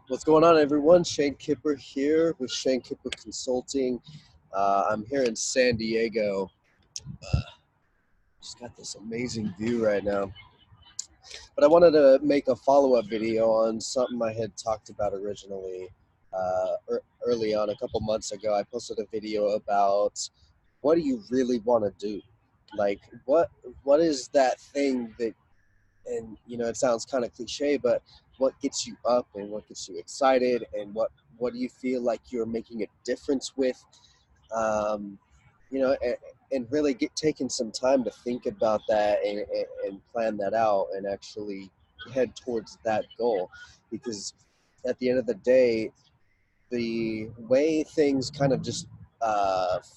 What's going on, everyone? Shane Kipper here with Shane Kipper Consulting. I'm here in San Diego. Just got this amazing view right now. But I wanted to make a follow-up video on something I had talked about originally. Early on, a couple months ago, I posted a video about what do you really want to do? Like, what is that thing that, and it sounds kind of cliche, but what gets you up and what gets you excited, and what do you feel like you're making a difference with? um, and really taking some time to think about that and plan that out and actually head towards that goal. Because at the end of the day, the way things kind of just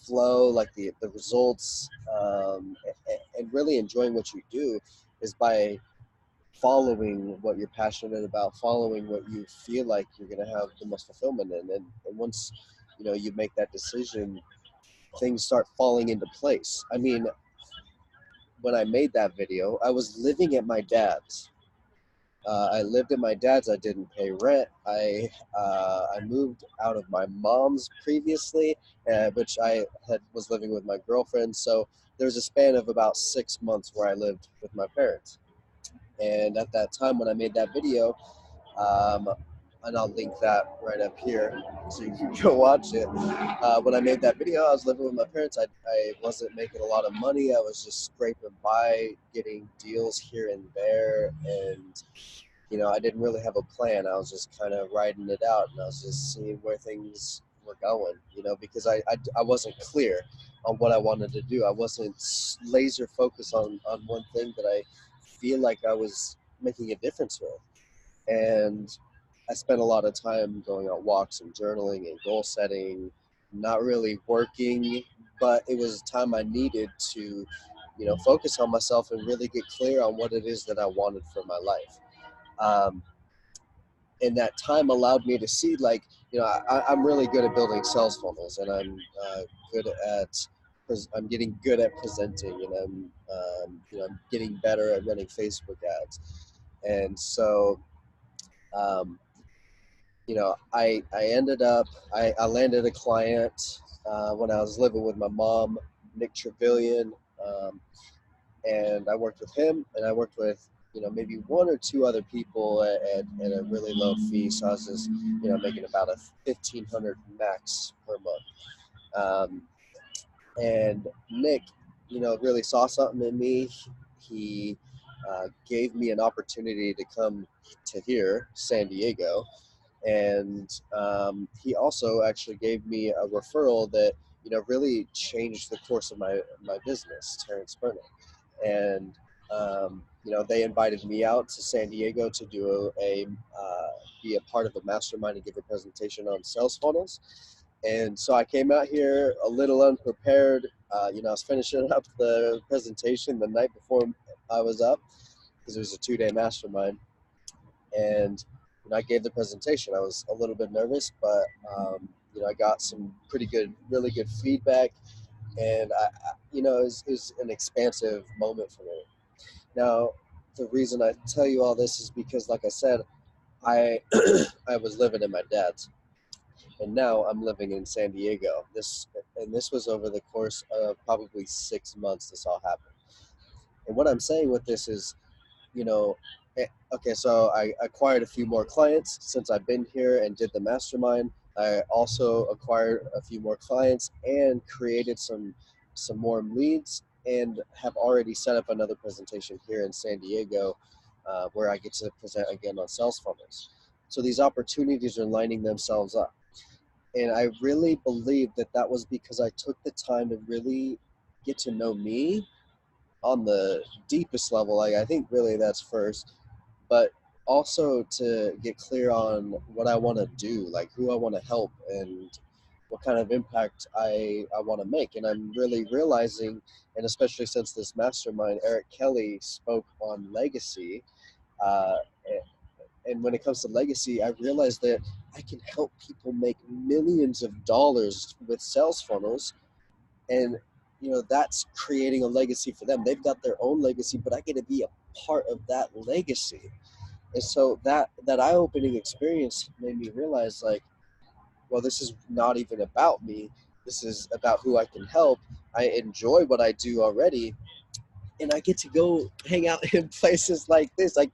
flow, like the results, and really enjoying what you do is by following what you're passionate about, following what you feel like you're going to have the most fulfillment in. And once you make that decision, things start falling into place. I mean, when I made that video, I was living at my dad's. I lived at my dad's. I didn't pay rent. I moved out of my mom's previously, which I had was living with my girlfriend. So there was a span of about 6 months where I lived with my parents. And at that time, when I made that video, um, and I'll link that right up here so you can go watch it. When I made that video, I was living with my parents. I wasn't making a lot of money. I was just scraping by, getting deals here and there, and I didn't really have a plan. I was just kind of riding it out, and I was just seeing where things were going. Because I wasn't clear on what I wanted to do. I wasn't laser focused on one thing that I feel like I was making a difference with. And I spent a lot of time going on walks and journaling and goal setting, not really working, but it was time I needed to, focus on myself and really get clear on what it is that I wanted for my life. Um, and that time allowed me to see, like, I'm really good at building sales funnels, and good at I'm getting good at presenting, and I'm getting better at running Facebook ads. And so um, I ended up, I landed a client when I was living with my mom, Nick Trevelyan, um, and I worked with him, and I worked with maybe one or two other people at a really low fee. So I was just making about a 1,500 max per month. And Nick, really saw something in me. He gave me an opportunity to come to here, San Diego, and he also actually gave me a referral that really changed the course of my business, Terrence Burnett. And they invited me out to San Diego to do a be a part of a mastermind and give a presentation on sales funnels. And so I came out here a little unprepared. I was finishing up the presentation the night before I was up, because it was a 2-day mastermind. And I gave the presentation. I was a little bit nervous, but I got some really good feedback, and it was an expansive moment for me. Now, the reason I tell you all this is because, like I said, I I was living in my dad's, and now I'm living in San Diego. This was over the course of probably 6 months. This all happened, and what I'm saying with this is, you know, okay, so I acquired a few more clients since I've been here and did the mastermind. I also acquired a few more clients and created some more leads, and have already set up another presentation here in San Diego, where I get to present again on sales funnels. So these opportunities are lining themselves up. And I really believe that that was because I took the time to really get to know me on the deepest level. Like, I think really that's first, but also to get clear on what I want to do, like who I want to help, and what kind of impact I want to make. And I'm really realizing, and especially since this mastermind, Eric Kelly spoke on legacy. Uh, and when it comes to legacy, I realized that I can help people make millions of dollars with sales funnels. And that's creating a legacy for them. They've got their own legacy, but I get to be a part of that legacy. And so that eye-opening experience made me realize, like, well, this is not even about me. This is about who I can help. I enjoy what I do already, and I get to go hang out in places like this. Like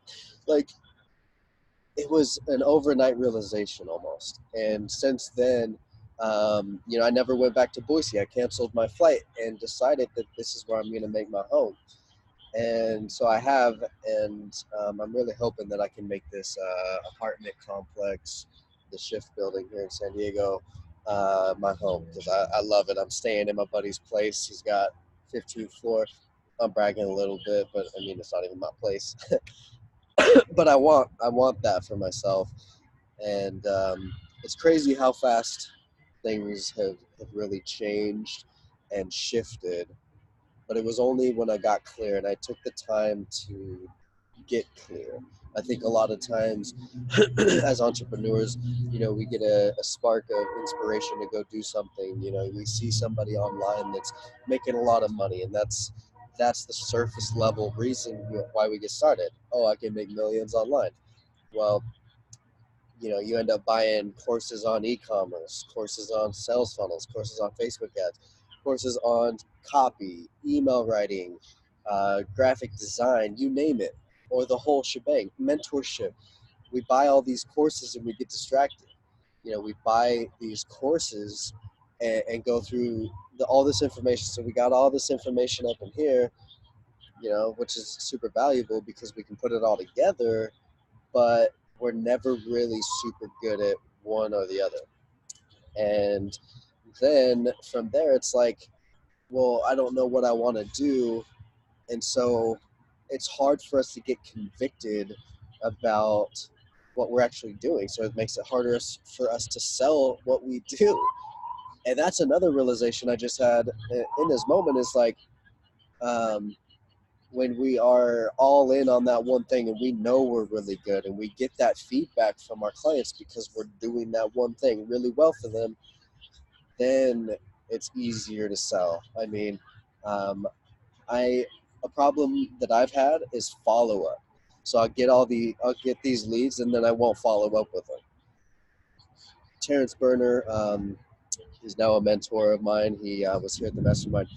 it was an overnight realization almost. And since then, I never went back to Boise. I canceled my flight and decided that this is where I'm going to make my home. And so I have, and I'm really hoping that I can make this apartment complex, the Shift building here in San Diego, my home, because I love it. I'm staying in my buddy's place. He's got 15th floor. I'm bragging a little bit, but I mean, it's not even my place. But I want that for myself. And it's crazy how fast things have really changed and shifted. But it was only when I got clear and I took the time to get clear. I think a lot of times as entrepreneurs, we get a spark of inspiration to go do something. We see somebody online that's making a lot of money, and that's the surface level reason why we get started. Oh, I can make millions online. Well, you end up buying courses on e-commerce, courses on sales funnels, courses on Facebook ads, courses on copy, email writing, graphic design, you name it, or the whole shebang, mentorship. We buy all these courses and we get distracted. We buy these courses and go through all this information. So we got all this information up in here, which is super valuable because we can put it all together, but we're never really super good at one or the other. And then from there, it's like, well, I don't know what I want to do. And so it's hard for us to get convicted about what we're actually doing. So it makes it harder for us to sell what we do. And that's another realization I just had in this moment is like, um, when we are all in on that one thing and we know we're really good and we get that feedback from our clients because we're doing that one thing really well for them, then it's easier to sell. I mean, um, I a problem that I've had is follow up. So I'll get these leads and then I won't follow up with them. Terrence Berner, he's now a mentor of mine. He was here at the mastermind,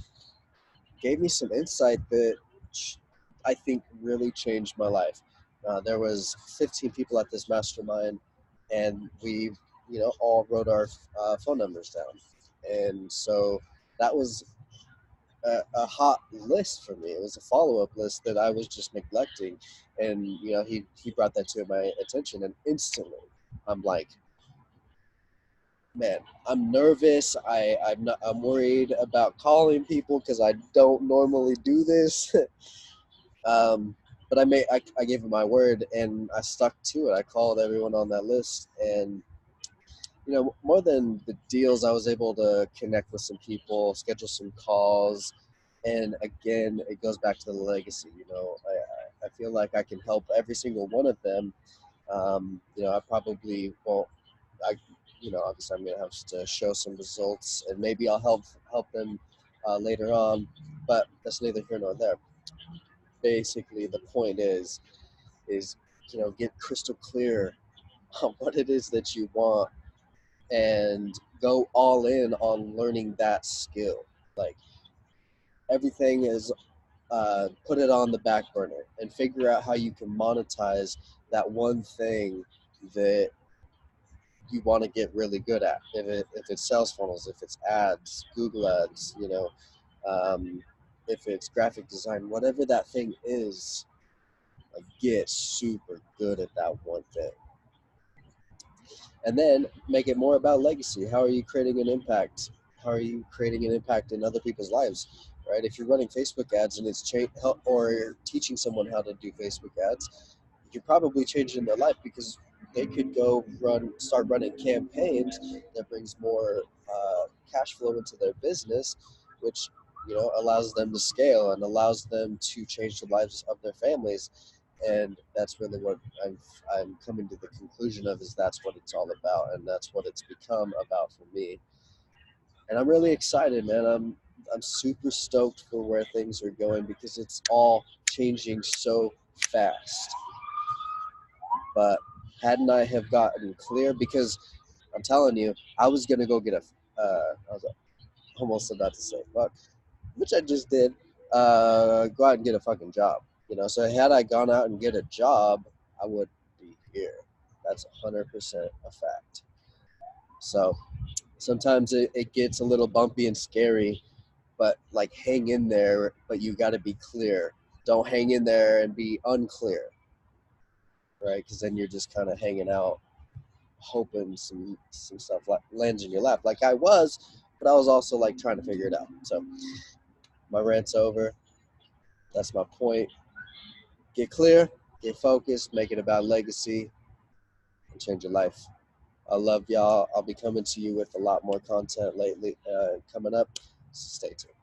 gave me some insight that I think really changed my life. There was 15 people at this mastermind, and we, all wrote our phone numbers down. And so that was a hot list for me. It was a follow-up list that I was just neglecting. And, he brought that to my attention, and instantly I'm like, man, I'm nervous. I'm worried about calling people because I don't normally do this. um, but I gave him my word and I stuck to it. I called everyone on that list, and more than the deals, I was able to connect with some people, schedule some calls, and again, it goes back to the legacy. I feel like I can help every single one of them. I probably won't. I, obviously, I'm gonna have to show some results, and maybe I'll help them later on. But that's neither here nor there. Basically, the point is get crystal clear on what it is that you want and go all in on learning that skill. Like everything is put it on the back burner and figure out how you can monetize that one thing that you want to get really good at. If it's sales funnels, if it's ads, Google ads, if it's graphic design, whatever that thing is, like get super good at that one thing. And then make it more about legacy. How are you creating an impact? How are you creating an impact in other people's lives? Right? If you're running Facebook ads and it's or you're teaching someone how to do Facebook ads, you're probably changing their life because they could start running campaigns that brings more cash flow into their business, which allows them to scale and allows them to change the lives of their families. And that's really what I'm coming to the conclusion of, is that's what it's all about, and that's what it's become about for me. And I'm really excited, man. I'm super stoked for where things are going because it's all changing so fast. But hadn't I have gotten clear, because I'm telling you, I was gonna go get I was almost about to say fuck, which I just did. Go out and get a fucking job. So had I gone out and get a job, I would be here. That's 100% a fact. So sometimes it gets a little bumpy and scary, but like hang in there, but you got to be clear. Don't hang in there and be unclear, right? Because then you're just kind of hanging out, hoping some stuff like lands in your lap, like I was, but I was also like trying to figure it out. So my rant's over. That's my point. Get clear, get focused, make it about legacy, and change your life. I love y'all. I'll be coming to you with a lot more content lately, coming up. So stay tuned.